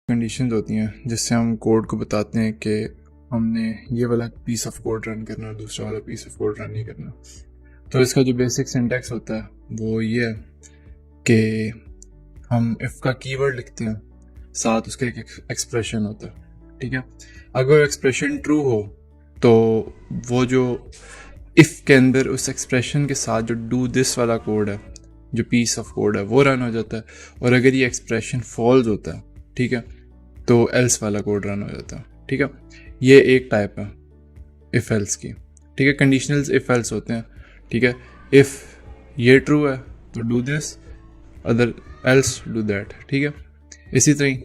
Conditions होती हैं जिससे हम कोड को बताते हैं कि हमने ये वाला पीस ऑफ कोड रन करना और दूसरा वाला पीस ऑफ कोड रन नहीं करना। तो इसका जो बेसिक सिंटैक्स होता है वो ये है कि हम इफ़ का कीवर्ड लिखते हैं, साथ उसका एक एक्सप्रेशन होता है। ठीक है, अगर एक्सप्रेशन ट्रू हो तो वो जो इफ़ के अंदर उस एक्सप्रेशन के साथ जो डू दिस वाला कोड है, जो पीस ऑफ कोड है, वो रन हो जाता है। और अगर ये एक्सप्रेशन फॉल्स होता है, ठीक है, तो एल्स वाला कोड रन हो जाता है। ठीक है, ये एक टाइप है इफ़ एल्स की। ठीक है, कंडीशनल्स इफ़ एल्स होते हैं। ठीक है, इफ़ ये ट्रू है तो do this, other else do that. ठीक है, इसी तरह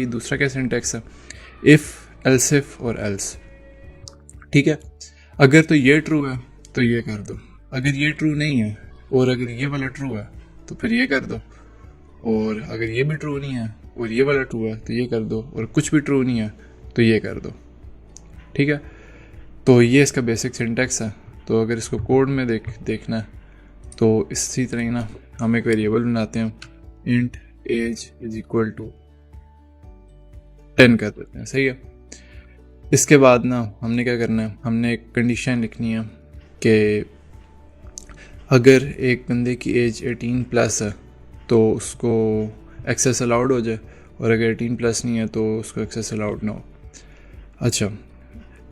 दूसरा क्या सिंटैक्स है, इफ़ एल्स इफ और एल्स। ठीक है, अगर तो ये ट्रू है तो ये कर दो, अगर ये ट्रू नहीं है और अगर ये वाला ट्रू है तो फिर ये कर दो, और अगर ये भी ट्रू नहीं है और ये वाला ट्रू है तो ये कर दो, और कुछ भी ट्रू नहीं है तो ये कर दो। ठीक है, तो ये इसका बेसिक सिंटैक्स है। तो अगर इसको कोड में देखना है तो इसी तरह ना हम एक वेरिएबल बनाते हैं, int age is equal to 10 कर देते हैं। सही है, इसके बाद ना हमने क्या करना है, हमने एक कंडीशन लिखनी है कि अगर एक बंदे की एज 18 प्लस है तो उसको एक्सेस अलाउड हो जाए, और अगर 18 प्लस नहीं है तो उसको एक्सेस अलाउड ना हो। अच्छा,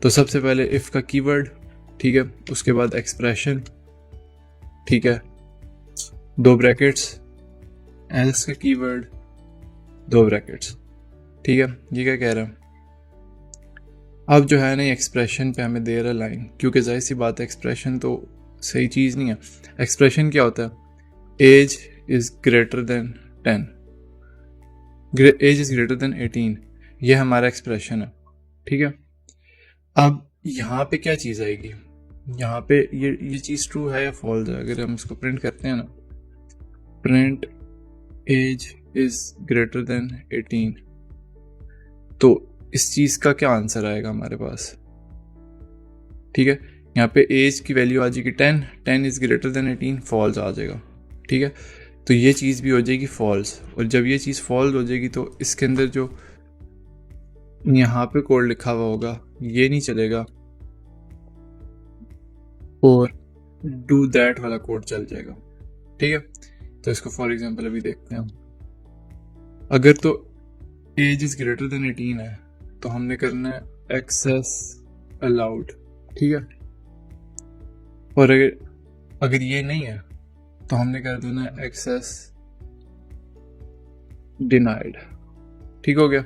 तो सबसे पहले इफ़ का कीवर्ड, ठीक है, उसके बाद एक्सप्रेशन, ठीक है, 2 ब्रैकेट्स, एल्स का कीवर्ड, 2 ब्रैकेट्स। ठीक है, ये क्या कह रहा है, अब जो है ना एक्सप्रेशन पे हमें दे रहा है लाइन, क्योंकि जाहिर सी बात है एक्सप्रेशन तो सही चीज़ नहीं है। एक्सप्रेशन क्या होता है, age is greater than 10, age is greater than 18, ये हमारा एक्सप्रेशन है। ठीक है, अब यहाँ पे क्या चीज़ आएगी, यहाँ पे ये चीज़ ट्रू है या फॉल्स है। अगर हम इसको प्रिंट करते हैं ना, print age is greater than 18, तो इस चीज़ का क्या आंसर आएगा हमारे पास। ठीक है, यहाँ पे एज की वैल्यू आ जाएगी 10 इज़ ग्रेटर देन 18, फॉल्स आ जाएगा। ठीक है, तो ये चीज़ भी हो जाएगी फॉल्स, और जब ये चीज़ फॉल्स हो जाएगी तो इसके अंदर जो यहाँ पे कोड लिखा हुआ होगा ये नहीं चलेगा, और डू दैट वाला कोड चल जाएगा। ठीक है, तो इसको फॉर एग्जांपल अभी देखते हैं। अगर तो एज इज ग्रेटर देन 18 है तो हमने करना है एक्सेस अलाउड। ठीक है, और अगर ये नहीं है तो हमने कर देना है एक्सेस डिनाइड। ठीक हो गया।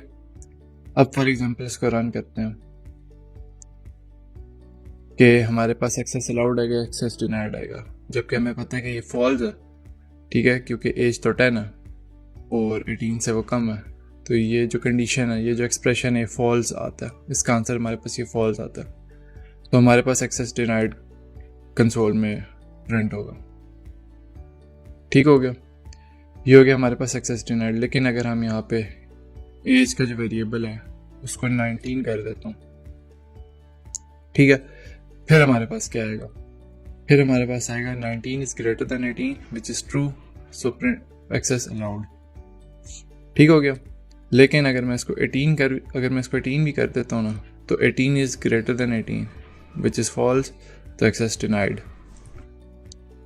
अब फॉर एग्जांपल इसको रन करते हैं कि हमारे पास एक्सेस अलाउड आएगा, एक्सेस डिनाइड आएगा, जबकि हमें पता है कि ये फॉल्स है। ठीक है, क्योंकि एज तो 10 है और 18 से वो कम है, तो ये जो कंडीशन है, ये जो एक्सप्रेशन है, फॉल्स आता है। इसका आंसर हमारे पास ये फॉल्स आता है, तो हमारे पास एक्सेस डिनाइड कंसोल में प्रिंट होगा। ठीक हो गया, ये हो गया हमारे पास एक्सेस डिनाइड। लेकिन अगर हम यहाँ पे एज का जो वेरिएबल है उसको 19 कर देता हूँ, ठीक है, फिर हमारे पास क्या आएगा, फिर हमारे पास आएगा 19 is greater than 18 which is true, so print access allowed. ठीक हो गया। लेकिन अगर मैं इसको 18 भी कर देता हूँ ना, तो 18 is greater than 18 which is false, तो एक्सेस डिनाइड।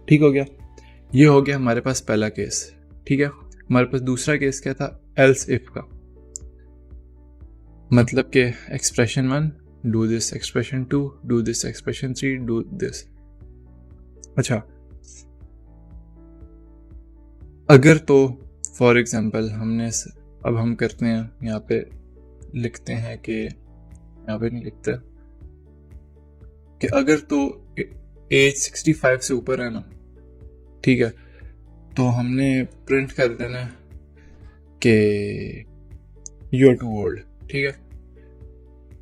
ठीक हो गया, ये हो गया हमारे पास पहला केस। ठीक है, हमारे पास दूसरा केस क्या था, एल्स इफ का, मतलब कि expression 1 do this, expression 2 do this, expression 3 do this. अच्छा, अगर तो फॉर एग्जांपल अब हम करते हैं, यहाँ पे लिखते हैं कि, यहाँ पे नहीं लिखते कि अगर तो एज 65 से ऊपर है ना, ठीक है, तो हमने प्रिंट कर देना कि यू आर टू ओल्ड। ठीक है,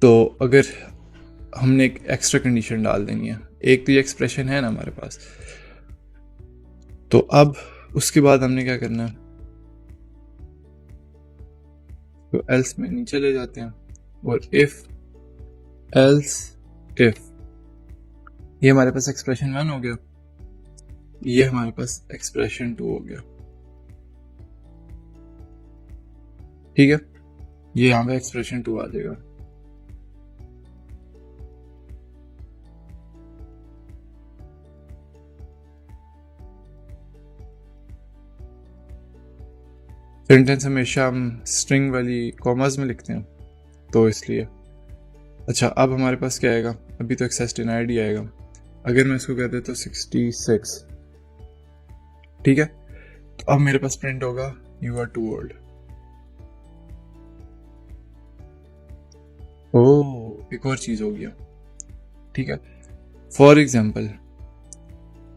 तो अगर हमने एक एक्स्ट्रा कंडीशन डाल देनी है, एक तो ये एक्सप्रेशन है ना हमारे पास, तो अब उसके बाद हमने क्या करना है, तो एल्स में नीचे ले जाते हैं, और इफ एल्स इफ, ये हमारे पास एक्सप्रेशन 1 हो गया, ये हमारे पास एक्सप्रेशन 2 हो गया। ठीक है, ये यहाँ पे एक्सप्रेशन 2 आ जाएगा। सेंटेंस हमेशा हम स्ट्रिंग वाली कॉमास में लिखते हैं, तो इसलिए। अच्छा, अब हमारे पास क्या आएगा? अभी तो एक्सेस डिनाइड ही आएगा। अगर मैं इसको कर देता हूँ 66, ठीक है, तो अब मेरे पास प्रिंट होगा you are too old. Oh, एक और चीज हो गया, ठीक है। For example,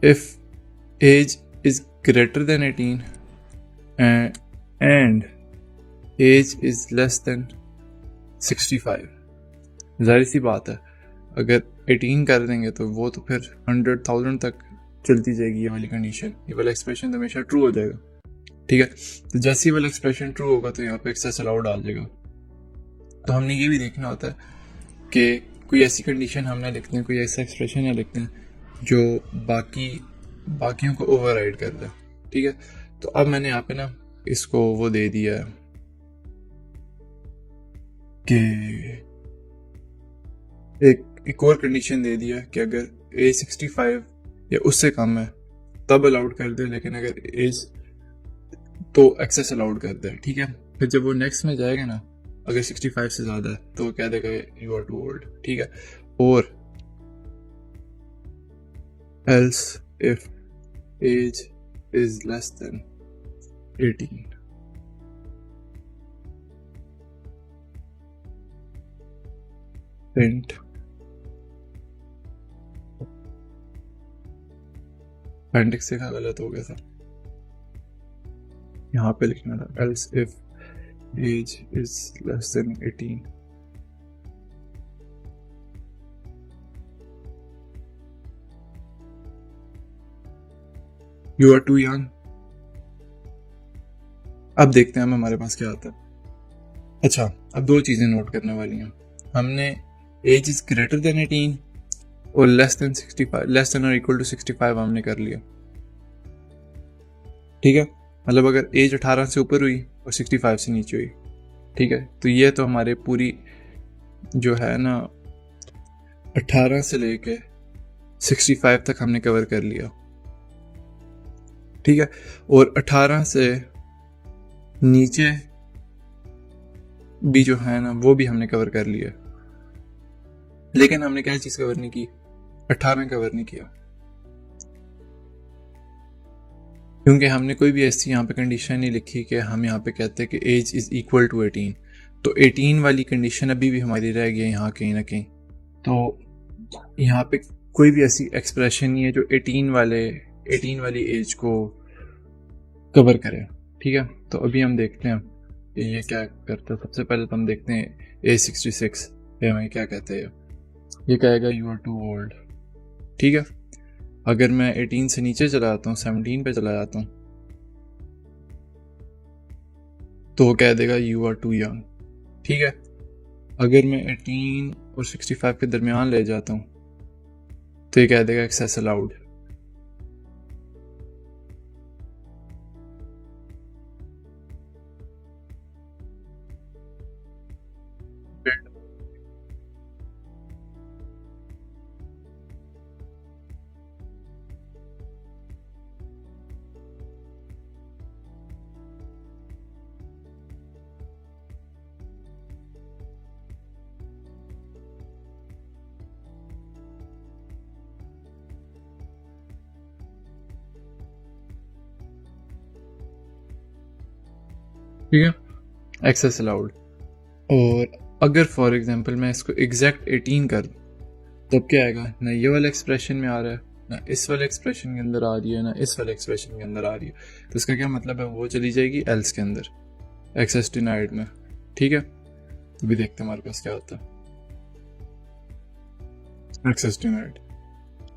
if age is greater than 18 and age is less than 65, जाहिर सी बात है, अगर 18 कर देंगे तो वो तो फिर 100,000 तक चलती जाएगी ये वाली कंडीशन। ये वाला एक्सप्रेशन तो हमेशा ट्रू हो जाएगा, ठीक है। तो जैसे ये वाला एक्सप्रेशन ट्रू होगा तो यहाँ पे एक्सेस अलाउड आ जाएगा। तो हमने ये भी देखना होता है कि कोई ऐसी कंडीशन हमने लिखते हैं, कोई ऐसा एक्सप्रेशन या लिखते हैं जो बाकियों को ओवरराइड कर दे, ठीक है। तो अब मैंने यहाँ पे ना इसको वो दे दिया है कि एक और कंडीशन दे दिया कि अगर एज 65 या उससे कम है तब अलाउड कर दे, लेकिन अगर एज तो एक्सेस अलाउड कर दे, ठीक है। फिर जब वो नेक्स्ट में जाएगा ना, अगर 65 से ज्यादा है तो वो कह देगा यू आर टू ओल्ड, ठीक है। और else if age is less than 18, print appendix से गलत हो गया था, यहाँ पे लिखना था else if age is less than 18, you are too young. अब देखते हैं हमारे पास क्या आता है। अच्छा, अब दो चीजें नोट करने वाली हैं। हमने एज इज ग्रेटर देन 18 और लेस देन 65, लेस देन और इक्वल टू 65 हमने कर लिया, ठीक है। मतलब अगर एज 18 से ऊपर हुई और 65 से नीचे हुई, ठीक है, तो ये तो हमारे पूरी जो है ना 18 से लेके 65 तक हमने कवर कर लिया, ठीक है। और 18 से नीचे भी जो है ना वो भी हमने कवर कर लिया, लेकिन हमने क्या चीज कवर नहीं की? 18 कवर नहीं किया, क्योंकि हमने कोई भी ऐसी यहाँ पे कंडीशन नहीं लिखी कि हम यहाँ पे कहते हैं कि एज इज इक्वल टू 18। तो 18 वाली कंडीशन अभी भी हमारी रह गई है यहाँ कहीं ना कहीं। तो यहाँ पे कोई भी ऐसी एक्सप्रेशन नहीं है जो 18 वाली एज को कवर करे, ठीक है। तो अभी हम देखते हैं ये क्या करता है। सबसे पहले तो हम देखते हैं एज 66 हमें क्या कहते हैं। ये कहेगा यू आर टू ओल्ड, ठीक है। अगर मैं 18 से नीचे चला जाता हूँ, 17 पे चला जाता हूँ, तो वो कह देगा यू आर टू यंग, ठीक है। अगर मैं 18 और 65 के दरमियान ले जाता हूँ तो ये कह देगा एक्सेस अलाउड। ठीक है, एक्सेस अलाउड। और अगर फॉर एग्जांपल मैं इसको एग्जैक्ट 18 कर दूं तब क्या आएगा? ना ये वाला एक्सप्रेशन में आ रहा है, ना इस वाले एक्सप्रेशन के अंदर आ रही है, ना इस वाले एक्सप्रेशन के अंदर आ रही है। तो इसका क्या मतलब है? वो चली जाएगी एल्स के अंदर, एक्सेस डिनाइड में, ठीक है। तो भी देखते हैं हमारे पास क्या होता है, एक्सेस डिनाइड।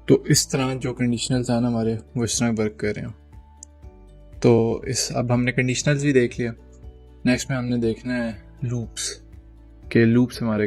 तो इस तरह जो कंडीशनल्स हैं ना हमारे, वो इस तरह वर्क कर रहे हैं। तो अब हमने कंडीशनल्स भी देख लिया। नेक्स्ट में हमने देखना है लूप्स, के लूप्स हमारे